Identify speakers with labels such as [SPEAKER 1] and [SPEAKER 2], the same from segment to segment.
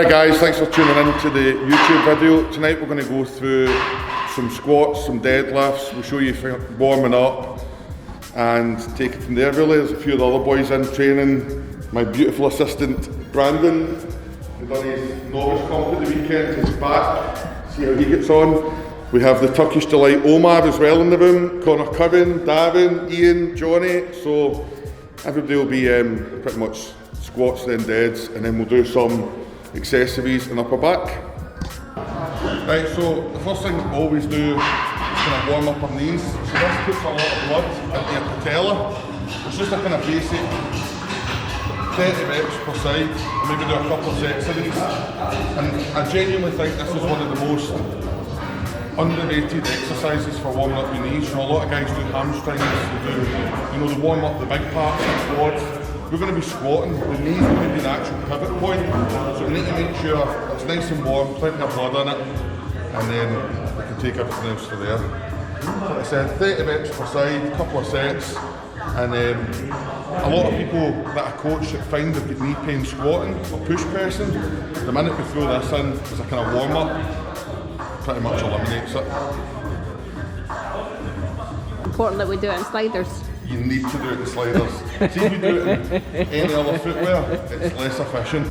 [SPEAKER 1] Hi guys, thanks for tuning in to the YouTube video. Tonight we're going to go through some squats, some deadlifts. We'll show you warming up and take it from there really. There's a few of the other boys in training. My beautiful assistant Brandon, he done his novice comp at the weekend, he's back. See how he gets on. We have the Turkish Delight Omar as well in the room, Connor Curran, Darren, Ian, Johnny. So everybody will be pretty much squats then deads, and then we'll do some accessories and upper back. Right, so the first thing we always do is kind of warm up our knees. So this puts a lot of blood into your patella. It's just a kind of basic 30 reps per side, and maybe do a couple of sets of these. And I genuinely think this is one of the most underrated exercises for warming up your knees. You know, a lot of guys do hamstrings, they warm up the big parts, the quads. We're going to be squatting, the knees are going to be the actual pivot point, so we need to make sure it's nice and warm, plenty of blood in it, and then we can take everything else from there. Like I said, 30 reps per side, a couple of sets, and a lot of people that I coach that find they've got knee pain squatting or push pressing, the minute we throw this in as a kind of warm up, pretty much eliminates it.
[SPEAKER 2] Important that we do it in sliders.
[SPEAKER 1] You need to do it in sliders. See if you do it in any other footwear, it's less efficient.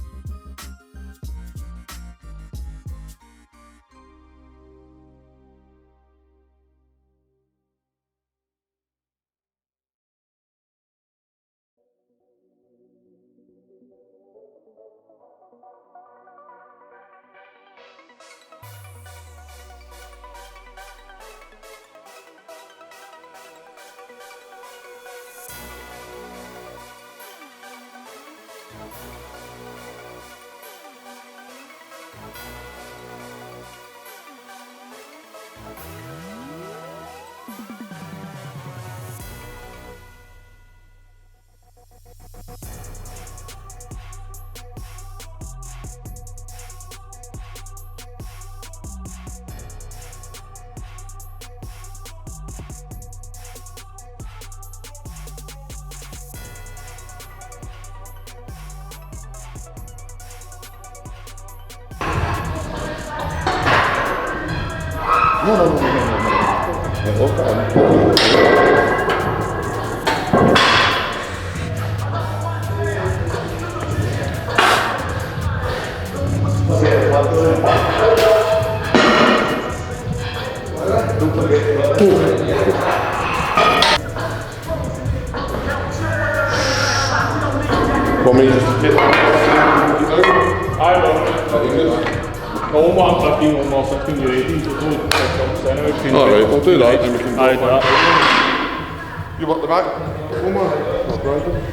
[SPEAKER 1] No. Want me just to get I don't. One more 15, one more 16, you're 18, so alright, we'll do that and we can go back. You want the back? One more? Not Brandon.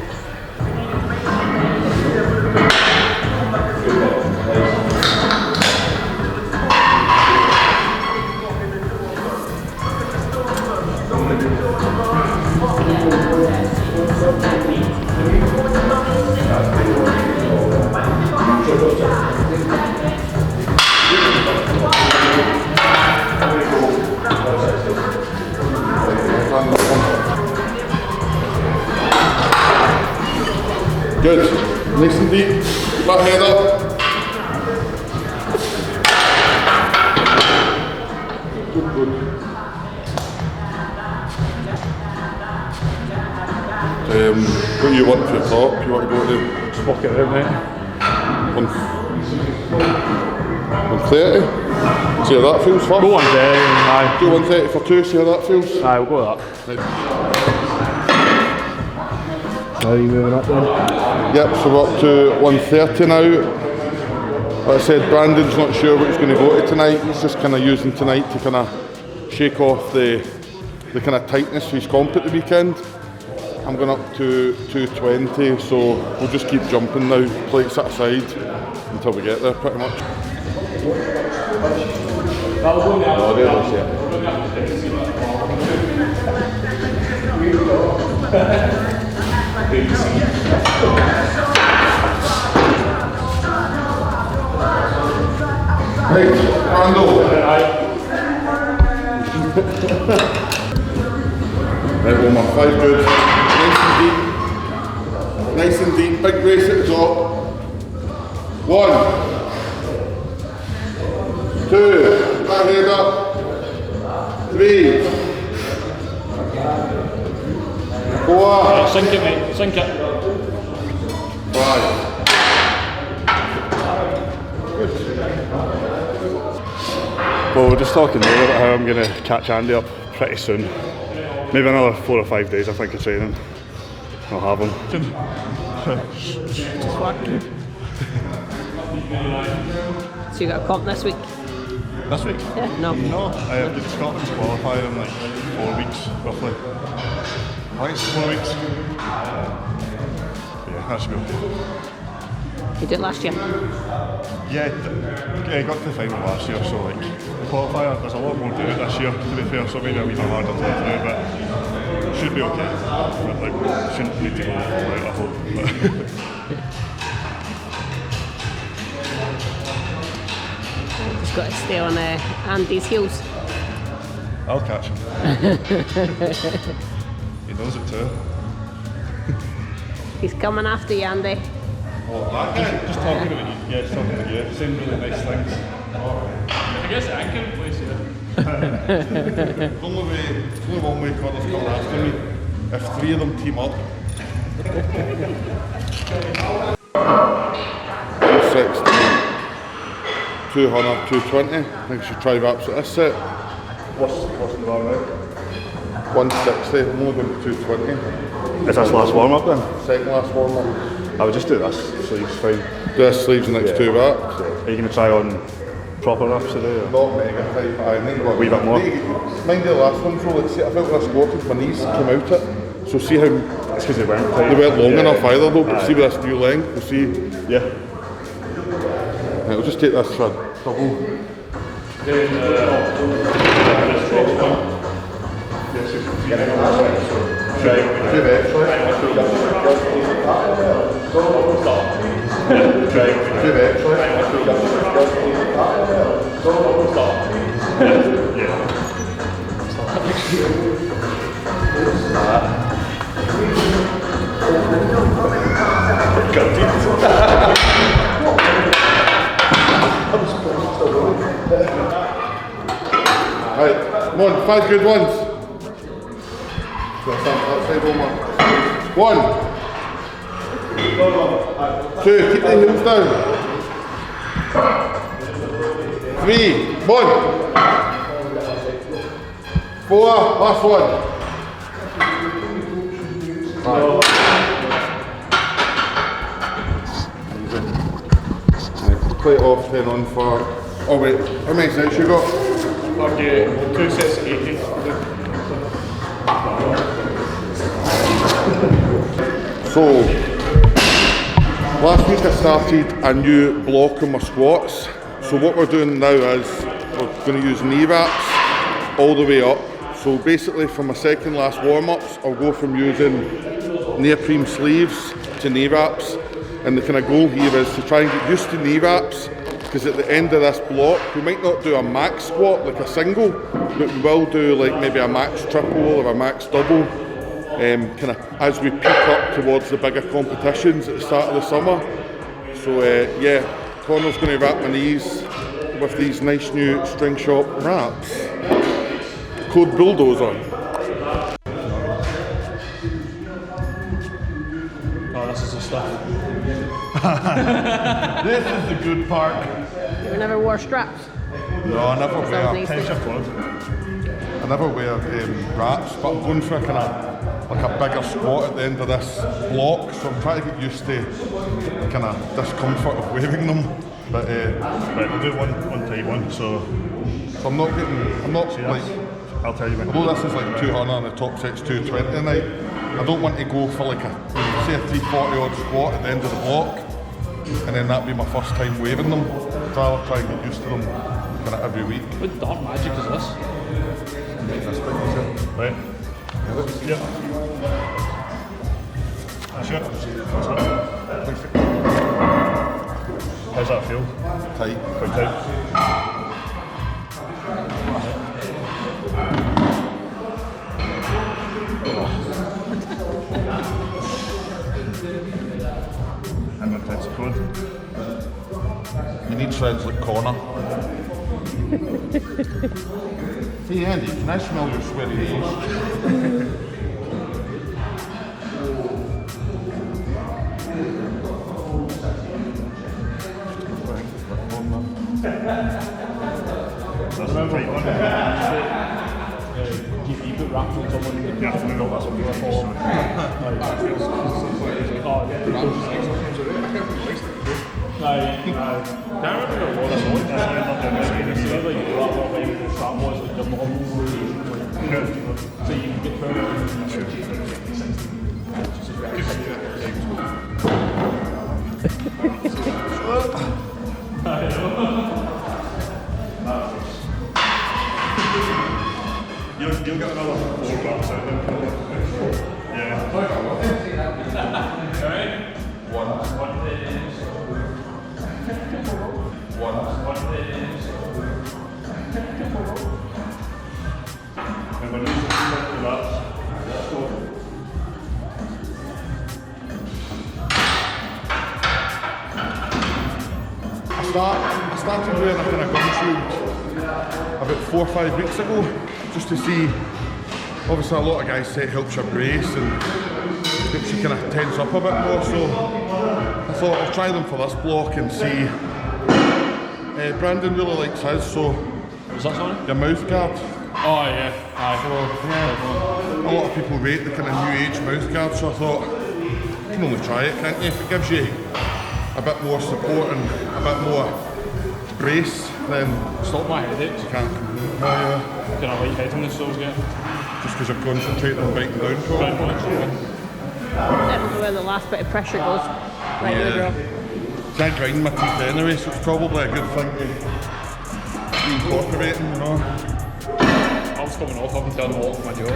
[SPEAKER 1] Good. Nice and deep. Keep that head up. Good. What do you want for your top? You want to go to?
[SPEAKER 3] Just walk it out, mate.
[SPEAKER 1] 130? See how that feels first?
[SPEAKER 3] Go 130, aye.
[SPEAKER 1] Do 130 for two, see how that feels?
[SPEAKER 3] Aye, we'll go with that.
[SPEAKER 1] Right.
[SPEAKER 3] How are you moving up then?
[SPEAKER 1] Yep, so we're up to 130 now. Like I said, Brandon's not sure what he's going to go to tonight. He's just kind of using tonight to kind of shake off the kind of tightness of his comp at the weekend. I'm going up to 220, so we'll just keep jumping now, plates set aside, until we get there pretty much. Right, Randall. Right, one more, 5 good. Nice and deep, big brace at the top. 1, 2, back head up, 3, 4,
[SPEAKER 3] Sink it, mate. Sink it.
[SPEAKER 1] 5.
[SPEAKER 3] Well, we're just talking there about how I'm going to catch Andy up pretty soon. Maybe another 4 or 5 days, I think, of training. I'll have him.
[SPEAKER 2] Just working. So you got a comp this week?
[SPEAKER 3] This week?
[SPEAKER 2] Yeah, no.
[SPEAKER 3] No, I have the Scotland's qualifier in like 4 weeks, roughly. I think it's 4 weeks. Yeah, that should be okay.
[SPEAKER 2] You did last year?
[SPEAKER 3] Yeah, I got to the final last year, so like the qualifier, there's a lot more to it this year, to be fair, so maybe a wee bit harder to get through, but should be okay. But, like, shouldn't need to go all out, I hope.
[SPEAKER 2] Just got to stay on Andy's heels.
[SPEAKER 3] I'll catch him. He knows it too.
[SPEAKER 2] He's coming after you, Andy.
[SPEAKER 3] Just talking about you. Yeah, just talking about you. Saying really nice things. I guess I can place you.
[SPEAKER 1] There's only one way Connor's coming after me. If 3 of them team up. 260, 200, 220. I think I should try reps at this set.
[SPEAKER 3] What's the bar now?
[SPEAKER 1] 160, I'm only going to 220.
[SPEAKER 3] Is this last warm up then?
[SPEAKER 1] Second last warm up.
[SPEAKER 3] I would just do this, sleeves fine.
[SPEAKER 1] Do this sleeves the next 2 reps.
[SPEAKER 3] Are you going to try on proper reps today? Or?
[SPEAKER 1] Not mega tight, but I think
[SPEAKER 3] A wee bit more?
[SPEAKER 1] Mind the last one, so let's see, I felt when I squatted, my knees came out it. So see how
[SPEAKER 3] It's because they weren't tight.
[SPEAKER 1] they weren't long enough either though, but see with this new length, we'll see.
[SPEAKER 3] Yeah.
[SPEAKER 1] Right, we'll just take this for a double. Right, come on, 5 good ones. Outside Omar. 1, 2, keep the heels down. 3, 1, 4, last one. 5. Right, plate off, 10 on for. Oh wait, how many sets you got?
[SPEAKER 3] I'll do 2 sets of 80.
[SPEAKER 1] So, last week I started a new block on my squats. So what we're doing now is we're going to use knee wraps all the way up. So basically for my second last warm-ups, I'll go from using neoprene sleeves to knee wraps. And the kind of goal here is to try and get used to knee wraps, because at the end of this block, we might not do a max squat like a single, but we will do like maybe a max triple or a max double. Kind of as we peak up towards the bigger competitions at the start of the summer. So yeah, Connor's going to wrap my knees with these nice new String Shop wraps. Code Bulldozer.
[SPEAKER 3] Oh, this is the stuff. This is the good part.
[SPEAKER 2] You never wore straps?
[SPEAKER 1] No, I never wear
[SPEAKER 2] nice.
[SPEAKER 3] Pressure quad.
[SPEAKER 1] I never wear wraps, but I'm going for a kind of like a bigger squat at the end of this block, so I'm trying to get used to the kind of discomfort of wearing them. But
[SPEAKER 3] Right, we'll do one tight one. So
[SPEAKER 1] I'm not like,
[SPEAKER 3] I'll tell you when.
[SPEAKER 1] although this is like 200 and the top set's 220 tonight, I don't want to go for like a, say a 340 odd squat at the end of the block, and then that'd be my first time wearing them. I'd rather try and get used to them kind of every week.
[SPEAKER 3] What dark magic is this? Right. Yeah. That's it. That's it. How's that feel?
[SPEAKER 1] Tight.
[SPEAKER 3] Quite tight. I'm going to test the code.
[SPEAKER 1] You need friends like Connor. Hey Andy, can I smell your sweaty hands?
[SPEAKER 3] That's the tight one.
[SPEAKER 4] You put wraps on someone and
[SPEAKER 3] You have to know that's what you're for.
[SPEAKER 4] Can't remember what it was. It's like what way the strap was, like the long so you can get further.
[SPEAKER 3] You'll get another 4 bucks out of them. Yeah. And when you do that,
[SPEAKER 1] I started doing a kind of gun shield about 4 or 5 weeks ago, just to see. Obviously, a lot of guys say it helps your brace and makes you kind of tense up a bit more. So I thought I'll try them for this block and see. Brandon really likes his, so
[SPEAKER 4] Was that sorry?
[SPEAKER 1] your mouth guard.
[SPEAKER 4] Oh yeah, aye.
[SPEAKER 1] So yeah, a lot of people rate the kind of new age mouth guard. So I thought you can only try it, can't you? If it gives you a bit more support and a bit more brace, then
[SPEAKER 4] Stop my headaches.
[SPEAKER 1] you can't.
[SPEAKER 4] Kind of light head on this, so I was getting.
[SPEAKER 1] Just because you're concentrating on biting down
[SPEAKER 4] Pretty
[SPEAKER 1] probably.
[SPEAKER 4] much, yeah.
[SPEAKER 2] Never know where the last bit of pressure goes. Right in the
[SPEAKER 1] Yeah.
[SPEAKER 2] draw.
[SPEAKER 1] Can't grind my teeth anyway, so it's probably a good thing to be incorporating, you know.
[SPEAKER 4] I was coming off, I haven't turned them off my jaw.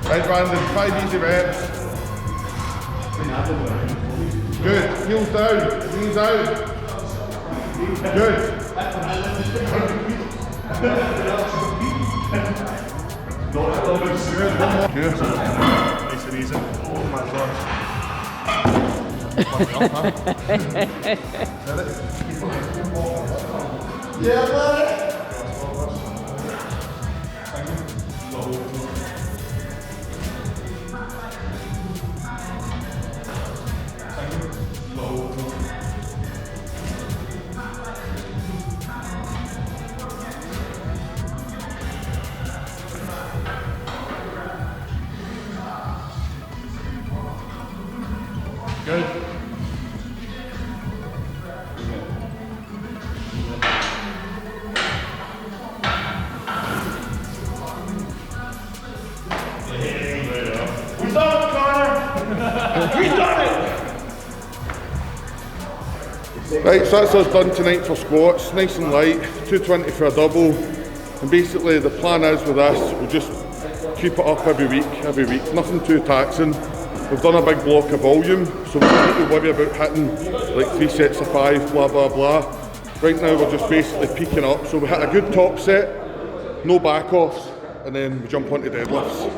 [SPEAKER 1] Right, Brandon, 5 easy reps. Good, heels down, knees out. Good. Good, one more.
[SPEAKER 3] nice and easy. Oh my gosh.
[SPEAKER 1] Yeah, buddy.
[SPEAKER 4] Good.
[SPEAKER 1] Right, so that's us done tonight for squats, nice and light, 220 for a double, and basically the plan is with this, we'll just keep it up every week, nothing too taxing. We've done a big block of volume, so we don't need to worry about hitting like 3 sets of 5, blah blah blah. Right now we're just basically peaking up, so we hit a good top set, no back offs, and then we jump onto deadlifts.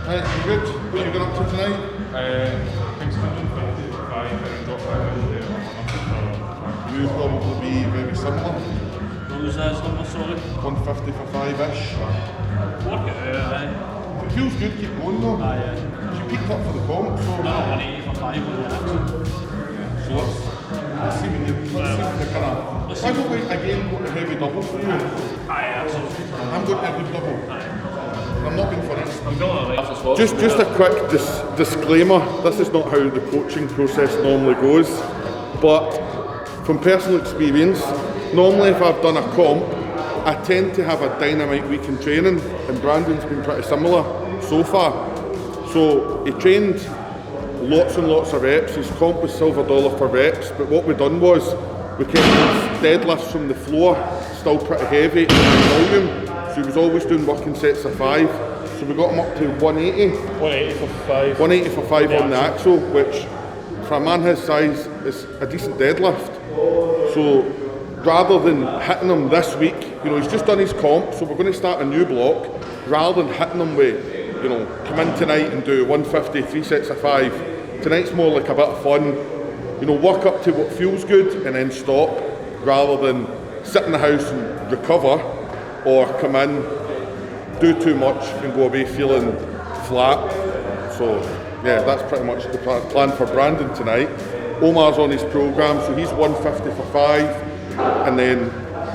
[SPEAKER 1] Right, you good? What are you going up to tonight?
[SPEAKER 4] I think it's 155
[SPEAKER 1] You probably be very similar.
[SPEAKER 4] What was that number, sorry?
[SPEAKER 1] 150 for 5-ish.
[SPEAKER 4] Work it out, aye.
[SPEAKER 1] It feels good, keep going though.
[SPEAKER 4] Aye, aye.
[SPEAKER 1] She peaked up for the comp, so...
[SPEAKER 4] No, 180 for 5 on the axle.
[SPEAKER 1] So let's see when you kind of... Why don't we again go to heavy double for you?
[SPEAKER 4] Aye, axle.
[SPEAKER 1] I'm going to heavy double. I'm not going for it.
[SPEAKER 4] I'm going to like this.
[SPEAKER 1] Just a quick disclaimer, this is not how the coaching process normally goes, but from personal experience, normally if I've done a comp, I tend to have a dynamite week in training, and Brandon's been pretty similar so far. So he trained lots and lots of reps, his comp was $silver for reps, but what we done was, we kept his deadlifts from the floor still pretty heavy in volume. So he was always doing working sets of 5. So we got him up to 180.
[SPEAKER 4] 180 for 5.
[SPEAKER 1] 180 for 5 on the axle, which for a man his size is a decent deadlift. So rather than hitting him this week, you know, he's just done his comp, so we're going to start a new block. Rather than hitting him with, you know, come in tonight and do 150, 3 sets of 5. Tonight's more like a bit of fun. You know, work up to what feels good and then stop, rather than sit in the house and recover, or come in, do too much and go away feeling flat. So yeah, that's pretty much the plan for Brandon tonight. Omar's on his programme, so he's 150 for 5, and then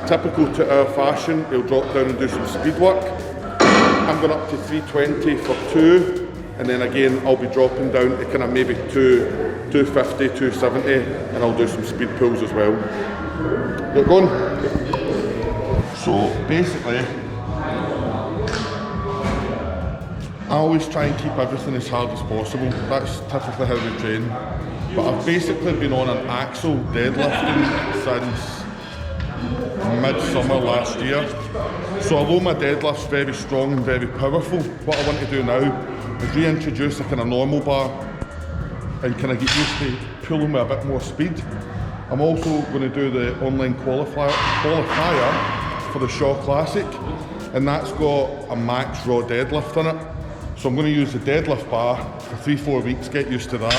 [SPEAKER 1] typical to our fashion, he'll drop down and do some speed work. I'm going up to 320 for 2, and then again I'll be dropping down to kind of maybe 250, 270, and I'll do some speed pulls as well. Get going. So basically, I always try and keep everything as hard as possible. That's typically how we train. But I've basically been on an axle deadlifting since mid-summer last year. So although my deadlift's very strong and very powerful, what I want to do now is reintroduce a kind of normal bar and kind of get used to pulling with a bit more speed. I'm also going to do the online qualifier for the Shaw Classic, and that's got a max raw deadlift in it. So I'm going to use the deadlift bar for 3-4 weeks, get used to that,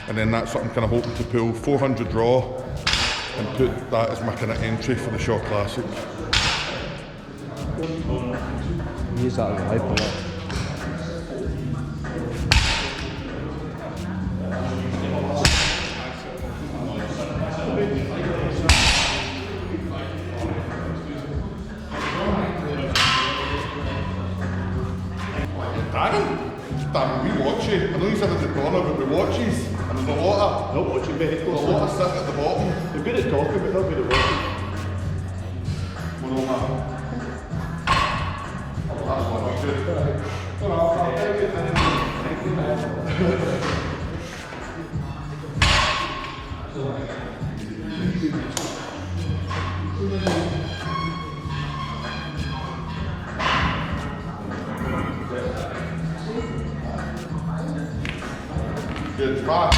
[SPEAKER 1] and then that's what I'm kind of hoping to pull 400 raw and put that as my kind of entry for the Shaw Classic.
[SPEAKER 5] Use that as a hyper.
[SPEAKER 1] Damn, we watch you. I know he's in the corner, but we watch you. And there's a lot of...
[SPEAKER 4] Not watching very
[SPEAKER 1] There's a
[SPEAKER 4] close.
[SPEAKER 1] lot of sitting at the bottom.
[SPEAKER 4] They're good at talking, but not good at watching.
[SPEAKER 1] We're all that. Oh, that's one. Good, fast.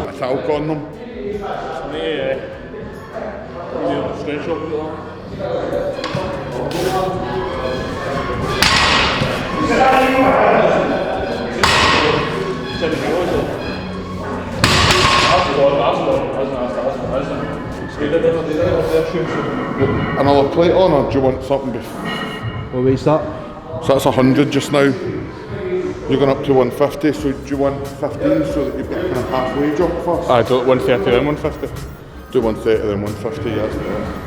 [SPEAKER 1] A talc on them.
[SPEAKER 4] Yeah. Stretch up with
[SPEAKER 1] Another plate on, or do you want something before?
[SPEAKER 5] What weight's that?
[SPEAKER 1] So that's 100 just now. You're going up to 150, so do you want 15 so that you've got kind of halfway jump first?
[SPEAKER 3] I do 130 then 150.
[SPEAKER 1] Do 130 then 150, yeah. That's better.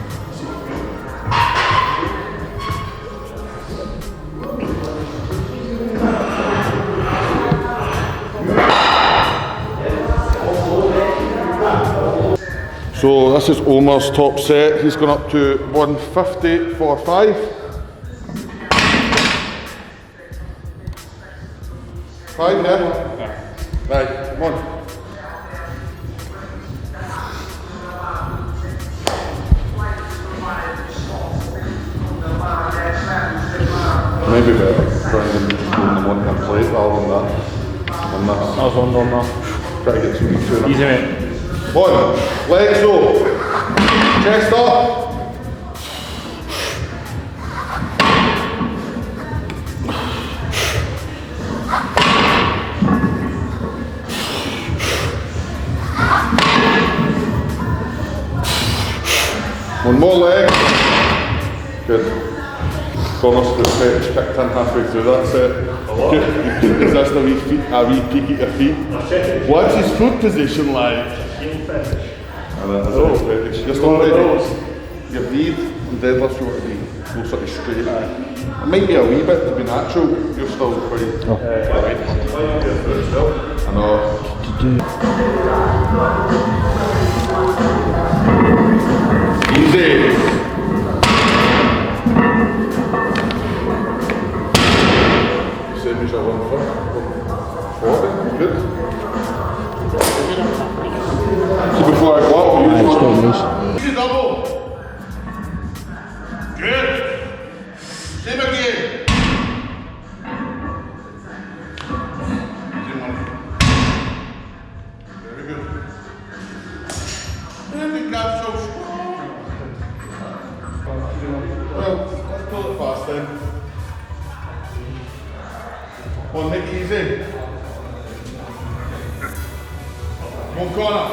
[SPEAKER 1] So this is Omar's top set. He's gone up to 150 for 5. 5, yeah? Right, come on. Maybe better trying to just go on the one kind of plate rather than that. On this.
[SPEAKER 4] I was on that.
[SPEAKER 1] Try to get some heat to it.
[SPEAKER 4] Easy, mate.
[SPEAKER 1] One, legs up, chest up. One more leg. Good. Almost the stretch kicked in halfway through that set. Is this a wee peek at your feet? What's his foot position like? Just on your breathe and deadlift you want to be closer to straight. It might be a wee bit to be natural, you're still quite right. I know. Easy. Same as your 140, good. So before I go up, you use one. Easy double. Good. Same again. Same one. Very good. And we got so strong. Well, let's pull it fast then. One, make it easy. One corner.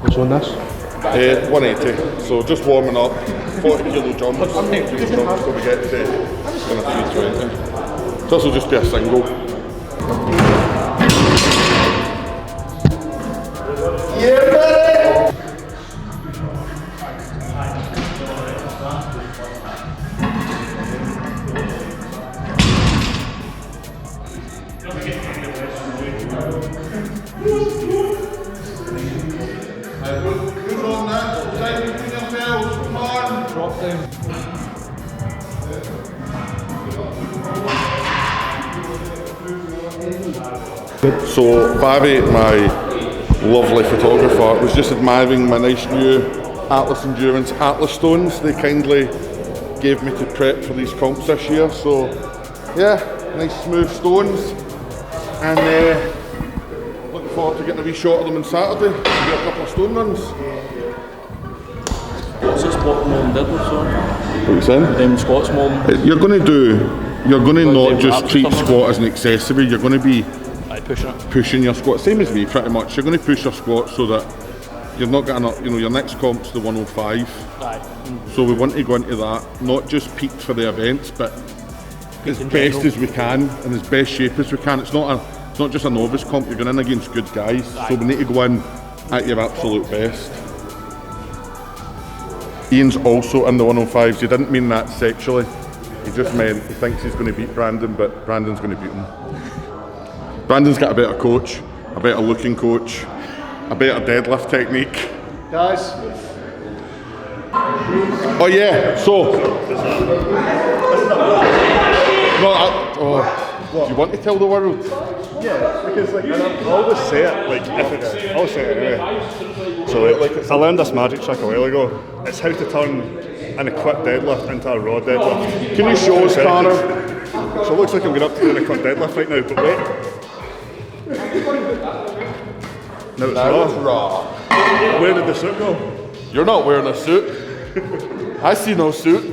[SPEAKER 5] What's on this?
[SPEAKER 1] 180. So just warming up. 40 kilo jumps. 40 kilo jumps till we get to 320. So this will just be a single. Yeah, buddy! Who's on that? Side between yourselves, come on! Drop down. So Barry, my lovely photographer, was just admiring my nice new Atlas Endurance Atlas stones. They kindly gave me to prep for these comps this year. So yeah, nice smooth stones, and looking forward to getting a wee shot of them on Saturday. Get a couple of stone runs.
[SPEAKER 4] What's this spot more than deadlifts on?
[SPEAKER 1] What are you saying?
[SPEAKER 4] Them squats more than...
[SPEAKER 1] You're going to not just treat squat as an accessory. You're going to be pushing your squat, same as me pretty much. You're going to push your squat so that you're not getting up, your next comp's the 105. So we want to go into that, not just peak for the events, but as best as we can, in as best shape as we can. It's not just a novice comp, you're going in against good guys, so we need to go in at your absolute best. Ian's also in the 105s, he didn't mean that sexually, he just meant he thinks he's going to beat Brandon, but Brandon's going to beat him. Brandon's got a better coach, a better looking coach, a better deadlift technique.
[SPEAKER 3] Guys.
[SPEAKER 1] Oh yeah, so. No, do you want to tell the world?
[SPEAKER 3] Yeah, because I always say it, I'll say it anyway. So I learned this magic trick a while ago. It's how to turn an equipped deadlift into a raw deadlift.
[SPEAKER 1] Can you show us, Connor?
[SPEAKER 3] So it looks like I'm going up to an equipped deadlift right now, but wait. Now it's raw. Where did the suit go?
[SPEAKER 1] You're not wearing a suit. I see no suit.
[SPEAKER 3] Who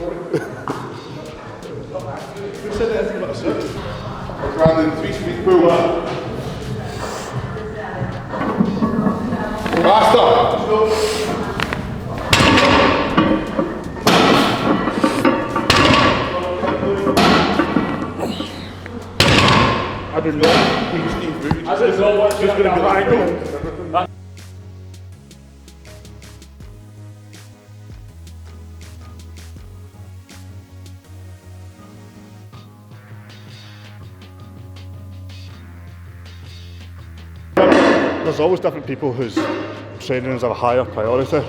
[SPEAKER 3] said anything about a suit?
[SPEAKER 1] Brandon, 3-speed pull. Faster!
[SPEAKER 4] I didn't know. I didn't know what's just going to be like.
[SPEAKER 3] There's always different people whose training is a higher priority,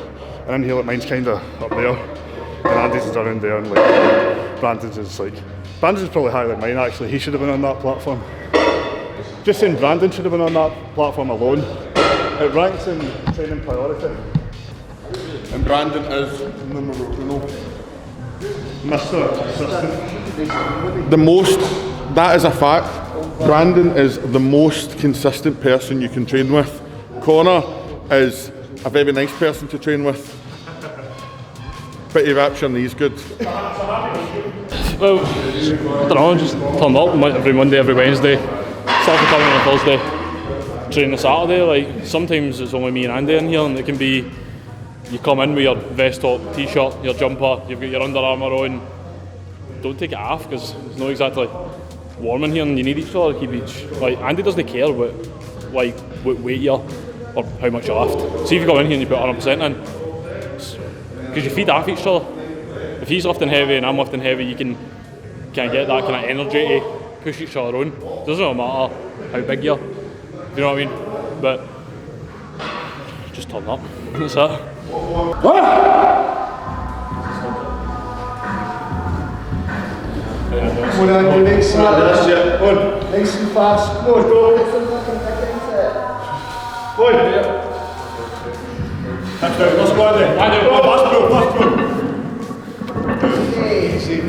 [SPEAKER 3] and in here like mine's kind of up there, and Andy's is around there, and like Brandon's is probably higher than mine actually. He should have been on that platform. Just saying Brandon should have been on that platform alone. It ranks in training priority.
[SPEAKER 1] And Brandon is numero uno.
[SPEAKER 3] Mr. Consistent.
[SPEAKER 1] The most, that is a fact. Brandon is the most consistent person you can train with. Connor is a very nice person to train with. But he wraps your knees good.
[SPEAKER 4] Well, I don't know, just turn up every Monday, every Wednesday. Start to come in on Thursday, train on Saturday. Like, sometimes it's only me and Andy in here, and it can be you come in with your vest top, t-shirt, your jumper, you've got your Under Armour on. Don't take it off because it's not exactly warm in here, and you need each other to keep each. Like, Andy doesn't care what weight you're or how much you lift. See if you come in here and you put 100% in, because you feed off each other. If he's lifting heavy and I'm lifting heavy, you can get that kind of energy to push each other on. It doesn't matter how big you're, you know what I mean? But just turn up. That's it.
[SPEAKER 6] Nice and fast. No, go.
[SPEAKER 3] Let's go on then. Last go.
[SPEAKER 6] Easy.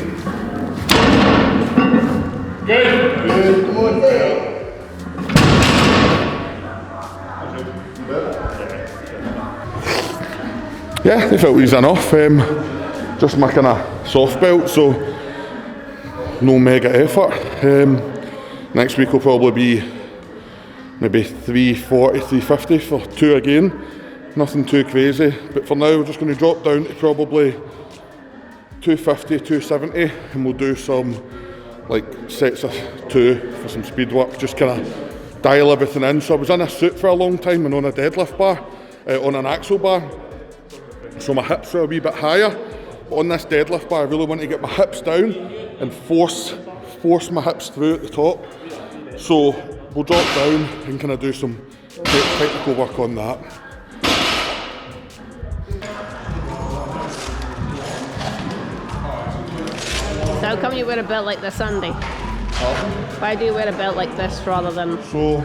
[SPEAKER 3] Good.
[SPEAKER 6] Come on, there.
[SPEAKER 1] Yeah, I felt he's enough. Just my kind of soft belt, so no mega effort. Next week will probably be maybe 340, 350 for 2 again. Nothing too crazy, but for now we're just going to drop down to probably 250, 270, and we'll do some like sets of 2 for some speed work, just kind of dial everything in. So I was in a suit for a long time and on a deadlift bar, on an axle bar, so my hips are a wee bit higher. But on this deadlift bar I really want to get my hips down and force my hips through at the top. So we'll drop down and kind of do some technical work on that.
[SPEAKER 2] So how come you wear a belt like this, Andy? Why do you wear a belt like this rather than...
[SPEAKER 1] So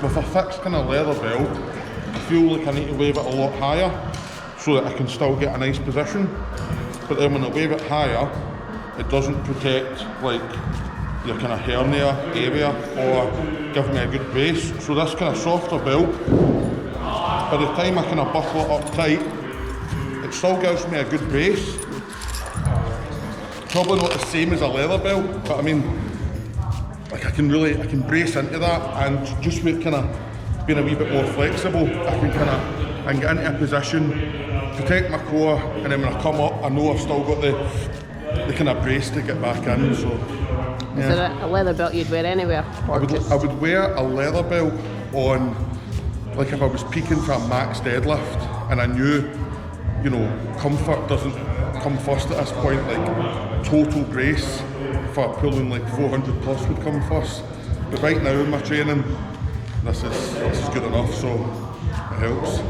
[SPEAKER 1] with a fixed kind of leather belt, I feel like I need to wave it a lot higher so that I can still get a nice position. But then when I wave it higher, it doesn't protect like your kind of hernia area or give me a good base. So this kind of softer belt, by the time I kind of buckle it up tight, it still gives me a good base. Probably not the same as a leather belt, but I mean, like I can brace into that, and just with kind of being a wee bit more flexible, I can get into a position, protect my core, and then when I come up, I know I've still got the kind of brace to get back in. So, yeah.
[SPEAKER 2] Is it a leather belt you'd wear anywhere?
[SPEAKER 1] I would wear a leather belt on, like if I was peaking for a max deadlift, and I knew, you know, comfort doesn't come first at this point, like total brace for pulling like 400 plus would come first. But right now in my training, this is good enough, so it helps.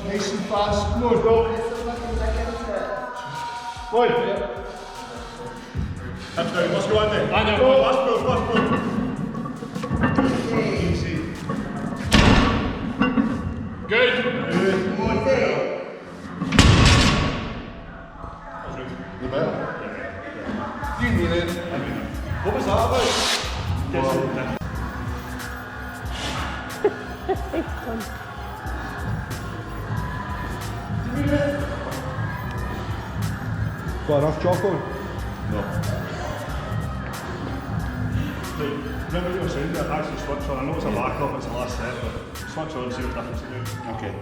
[SPEAKER 6] Nice and fast. Come on, go.
[SPEAKER 3] Let's go on then. Last go.
[SPEAKER 6] Easy.
[SPEAKER 3] Good.
[SPEAKER 6] Come on, there.
[SPEAKER 1] The better.
[SPEAKER 6] You mean it.
[SPEAKER 3] What was that about?
[SPEAKER 5] Got enough chocolate?
[SPEAKER 1] No.
[SPEAKER 3] Remember what you were saying there, actually switch on. I know it's a backup, it's the last set, but switch on and see what difference it makes.
[SPEAKER 1] Okay.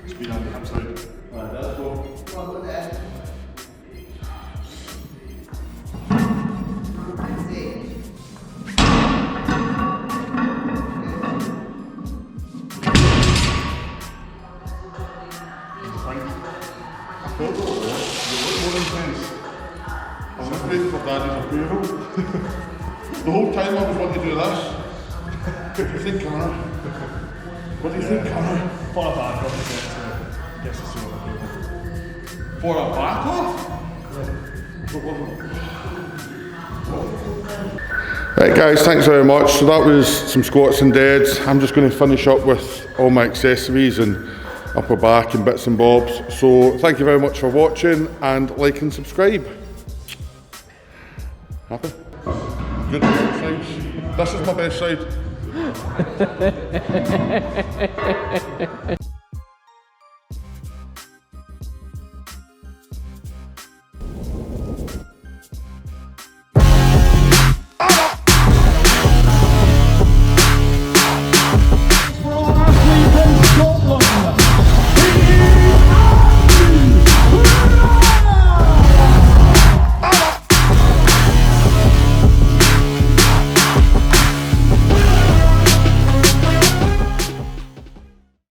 [SPEAKER 3] Speed on the hips out.
[SPEAKER 1] Let's go. For Daddy's approval. The whole time I was wanting to do this. I think, come on. What do you think, Connor?
[SPEAKER 3] For a back off, gets us through the
[SPEAKER 1] For a back off? Right guys, thanks very much. So that was some squats and deads. I'm just going to finish up with all my accessories and upper back and bits and bobs. So thank you very much for watching, and like and subscribe. Happy? Good. Thanks. This is my best side.